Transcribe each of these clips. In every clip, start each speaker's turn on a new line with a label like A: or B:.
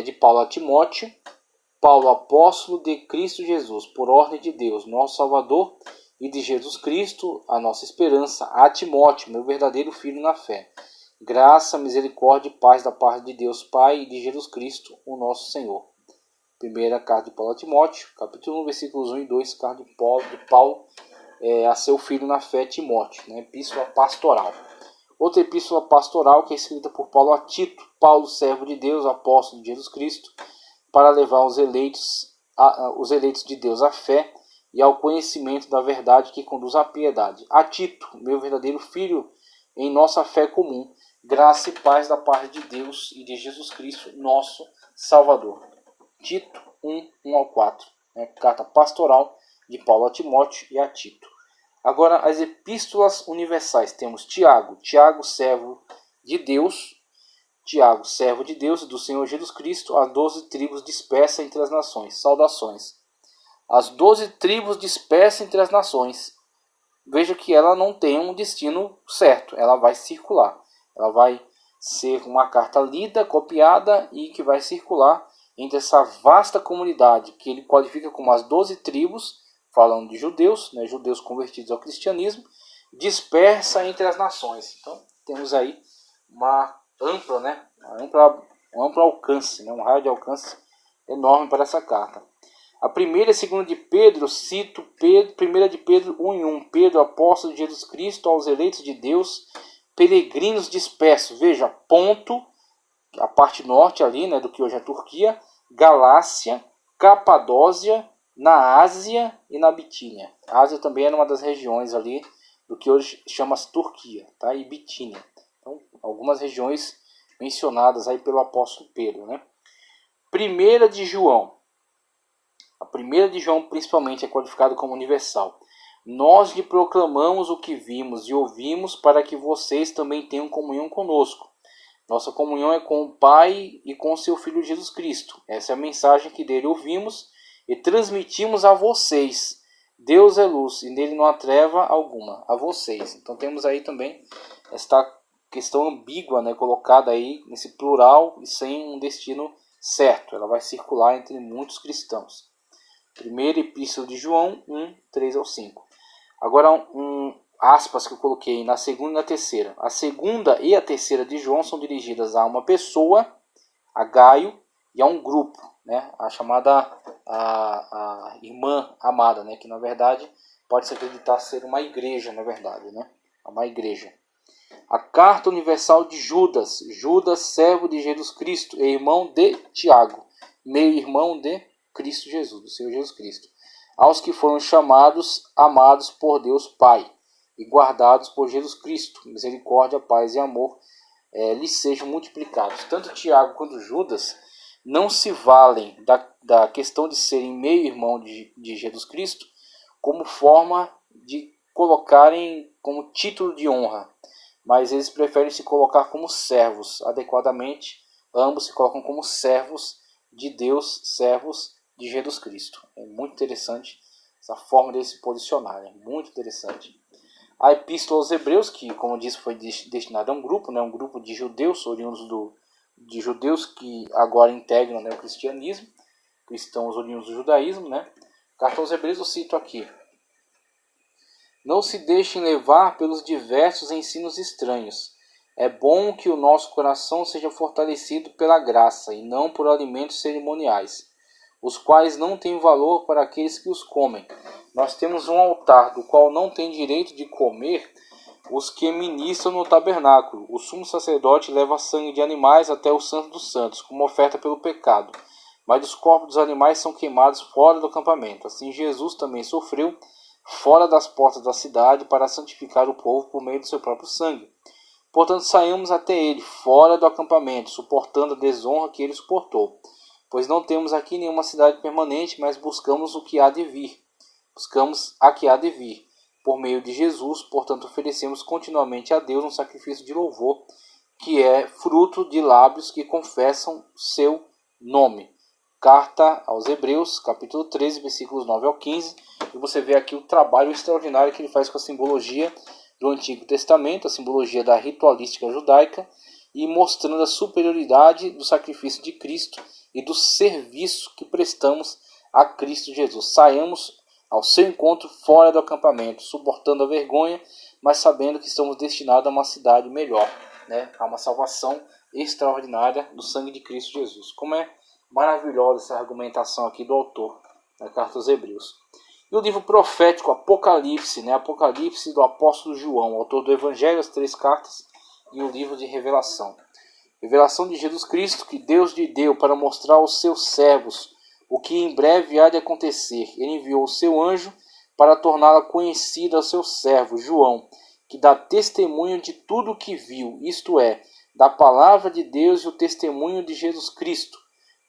A: de Paulo a Timóteo. Paulo, apóstolo de Cristo Jesus, por ordem de Deus, nosso Salvador, e de Jesus Cristo, a nossa esperança, a Timóteo, meu verdadeiro filho na fé. Graça, misericórdia e paz da parte de Deus Pai e de Jesus Cristo, o nosso Senhor. Primeira carta de Paulo a Timóteo, capítulo 1, versículos 1 e 2, carta de Paulo a seu filho na fé, Timóteo, né? Epístola pastoral. Outra epístola pastoral que é escrita por Paulo a Tito, Paulo, servo de Deus, apóstolo de Jesus Cristo, para levar os eleitos de Deus à fé e ao conhecimento da verdade que conduz à piedade. A Tito, meu verdadeiro filho, em nossa fé comum, graça e paz da parte de Deus e de Jesus Cristo, nosso Salvador. Tito 1 ao 4, né? Carta pastoral de Paulo a Timóteo e a Tito. Agora, as epístolas universais. Temos Tiago, servo de Deus, do Senhor Jesus Cristo, as 12 tribos dispersas entre as nações. Saudações. As 12 tribos dispersas entre as nações. Veja que ela não tem um destino certo, ela vai circular. Ela vai ser uma carta lida, copiada e que vai circular entre essa vasta comunidade que ele qualifica como as 12 tribos, falando de judeus, né, judeus convertidos ao cristianismo, dispersa entre as nações. Então, temos aí uma ampla, né, um amplo alcance, né, um raio de alcance enorme para essa carta. A primeira e segunda de Pedro, cito primeira de Pedro 1:1, Pedro, apóstolo de Jesus Cristo, aos eleitos de Deus, peregrinos dispersos. Veja, Ponto, a parte norte ali, né, do que hoje é a Turquia, Galácia, Capadócia, na Ásia e na Bitínia. A Ásia também era uma das regiões ali do que hoje chama-se Turquia, tá? E Bitínia. Então, algumas regiões mencionadas aí pelo apóstolo Pedro, né? Primeira de João. A primeira de João principalmente é qualificada como universal. Nós lhe proclamamos o que vimos e ouvimos para que vocês também tenham comunhão conosco. Nossa comunhão é com o Pai e com seu Filho Jesus Cristo. Essa é a mensagem que dele ouvimos e transmitimos a vocês. Deus é luz e nele não há treva alguma. A vocês. Então temos aí também esta questão ambígua, né, colocada aí nesse plural e sem um destino certo. Ela vai circular entre muitos cristãos. Primeira epístola de João 1, 3 ao 5. Agora aspas que eu coloquei na segunda e na terceira. A segunda e a terceira de João são dirigidas a uma pessoa, a Gaio, e a um grupo, né? A chamada a irmã amada, né? Que na verdade pode se acreditar ser uma igreja, na verdade, né? Uma igreja. A carta universal de Judas, servo de Jesus Cristo e irmão de Tiago, meio-irmão de Cristo Jesus, do Senhor Jesus Cristo, aos que foram chamados, amados por Deus Pai e guardados por Jesus Cristo, misericórdia, paz e amor lhes sejam multiplicados. Tanto Tiago quanto Judas não se valem da questão de serem meio-irmão de Jesus Cristo como forma de colocarem como título de honra, mas eles preferem se colocar como servos adequadamente. Ambos se colocam como servos de Deus, servos de Jesus Cristo. É muito interessante essa forma de se posicionar, é muito interessante. A Epístola aos Hebreus, que, como disse, foi destinada a um grupo, né, um grupo de judeus, oriundos de judeus que agora integram, né, o cristianismo, cristãos oriundos do judaísmo, né? Carta aos Hebreus eu cito aqui. Não se deixem levar pelos diversos ensinos estranhos. É bom que o nosso coração seja fortalecido pela graça e não por alimentos cerimoniais, os quais não têm valor para aqueles que os comem. Nós temos um altar do qual não tem direito de comer os que ministram no tabernáculo. O sumo sacerdote leva sangue de animais até o Santo dos Santos, como oferta pelo pecado, mas os corpos dos animais são queimados fora do acampamento. Assim Jesus também sofreu fora das portas da cidade para santificar o povo por meio do seu próprio sangue. Portanto, saímos até ele, fora do acampamento, suportando a desonra que ele suportou. Pois não temos aqui nenhuma cidade permanente, mas buscamos o que há de vir. Buscamos a que há de vir. Por meio de Jesus, portanto, oferecemos continuamente a Deus um sacrifício de louvor, que é fruto de lábios que confessam seu nome. Carta aos Hebreus, capítulo 13, versículos 9 ao 15. E você vê aqui o trabalho extraordinário que ele faz com a simbologia do Antigo Testamento, a simbologia da ritualística judaica, e mostrando a superioridade do sacrifício de Cristo e do serviço que prestamos a Cristo Jesus. Saiamos ao seu encontro fora do acampamento, suportando a vergonha, mas sabendo que estamos destinados a uma cidade melhor, né? A uma salvação extraordinária do sangue de Cristo Jesus. Como é maravilhosa essa argumentação aqui do autor da carta aos Hebreus. E o livro profético Apocalipse, né? Apocalipse do apóstolo João, autor do Evangelho, as 3 cartas, e o livro de Revelação. Revelação de Jesus Cristo, que Deus lhe deu para mostrar aos seus servos o que em breve há de acontecer. Ele enviou o seu anjo para torná-la conhecida ao seu servo João, que dá testemunho de tudo o que viu, isto é, da palavra de Deus e o testemunho de Jesus Cristo.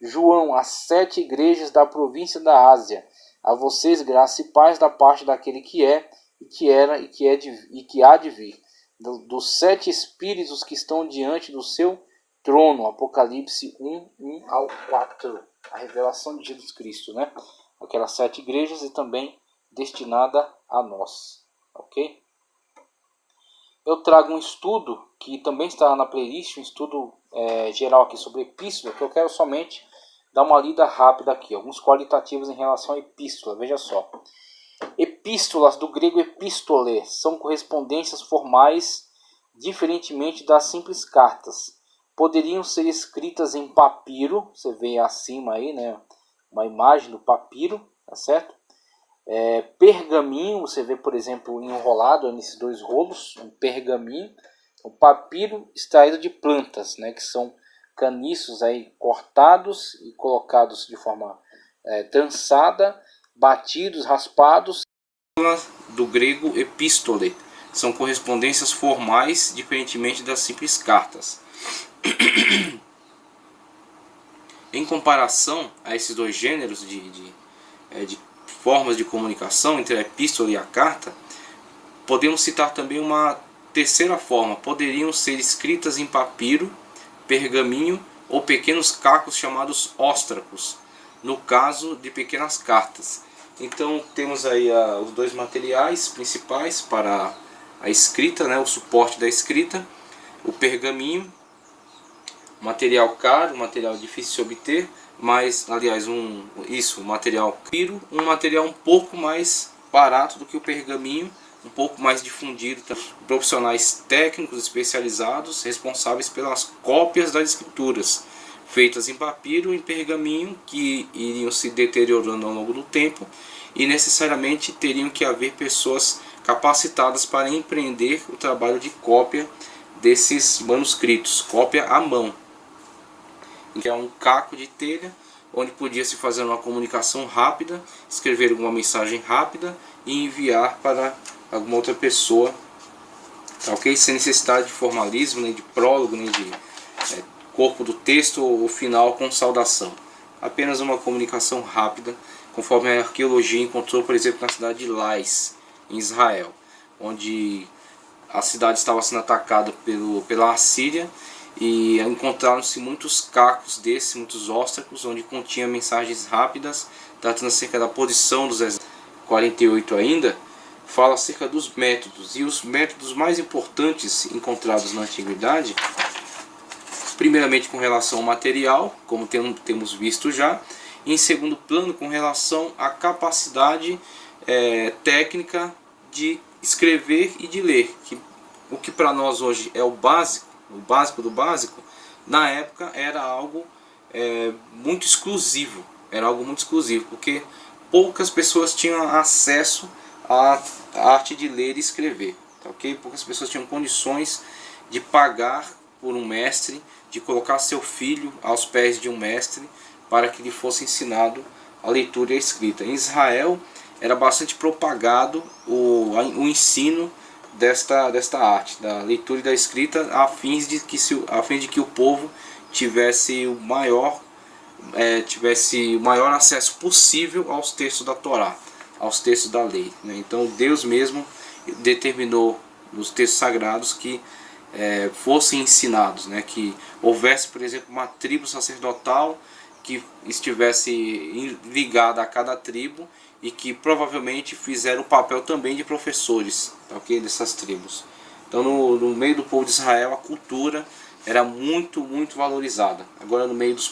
A: João, às 7 igrejas da província da Ásia, a vocês graça e paz da parte daquele que é, e que era, e que há de vir, dos 7 espíritos que estão diante do seu trono. Apocalipse 1 ao 4. A revelação de Jesus Cristo, né? Aquelas 7 igrejas e também destinada a nós. Ok? Eu trago um estudo que também está na playlist, um estudo geral aqui sobre epístola, que eu quero somente dar uma lida rápida aqui. Alguns qualitativos em relação à epístola. Veja só. Epístolas, do grego epístole, são correspondências formais, diferentemente das simples cartas. Poderiam ser escritas em papiro, você vê acima aí, né, uma imagem do papiro, tá certo? Pergaminho, você vê, por exemplo, enrolado nesses 2 rolos, um pergaminho. O papiro extraído de plantas, né, que são caniços aí cortados e colocados de forma trançada, batidos, raspados. Do grego epístole, são correspondências formais, diferentemente das simples cartas. Em comparação a esses 2 gêneros de formas de comunicação entre a epístola e a carta, podemos citar também uma terceira forma. Poderiam ser escritas em papiro, pergaminho ou pequenos cacos chamados óstracos, no caso de pequenas cartas. Então temos aí os 2 materiais principais para a escrita, né, o suporte da escrita: o pergaminho, material caro, material difícil de obter, mas aliás um material piro, um material um pouco mais barato do que o pergaminho, um pouco mais difundido. Profissionais técnicos especializados responsáveis pelas cópias das escrituras, feitas em papiro e em pergaminho, que iriam se deteriorando ao longo do tempo, e necessariamente teriam que haver pessoas capacitadas para empreender o trabalho de cópia desses manuscritos, cópia à mão, que é um caco de telha onde podia se fazer uma comunicação rápida, escrever alguma mensagem rápida e enviar para alguma outra pessoa, ok? Sem necessidade de formalismo, nem de prólogo, nem de corpo do texto ou final com saudação. Apenas uma comunicação rápida, conforme a arqueologia encontrou, por exemplo, na cidade de Lais, em Israel, onde a cidade estava sendo atacada pela Assíria, e encontraram-se muitos cacos desses, muitos óstracos, onde continha mensagens rápidas, tratando acerca da posição dos exércitos. 48 ainda fala acerca dos métodos, e os métodos mais importantes encontrados na antiguidade, primeiramente com relação ao material, como temos visto já, e em segundo plano com relação à capacidade técnica de escrever e de ler, o que para nós hoje é o básico do básico, na época era algo muito exclusivo, porque poucas pessoas tinham acesso à arte de ler e escrever, tá, ok? Poucas pessoas tinham condições de pagar por um mestre, de colocar seu filho aos pés de um mestre para que lhe fosse ensinado a leitura e a escrita. Em Israel era bastante propagado o ensino desta arte, da leitura e da escrita, a fim de que o povo tivesse o maior acesso possível aos textos da Torá, aos textos da lei, né? Então Deus mesmo determinou nos textos sagrados que fossem ensinados, né? Que houvesse, por exemplo, uma tribo sacerdotal que estivesse ligada a cada tribo e que provavelmente fizeram o papel também de professores, okay, dessas tribos. Então no meio do povo de Israel a cultura era muito valorizada. Agora no meio dos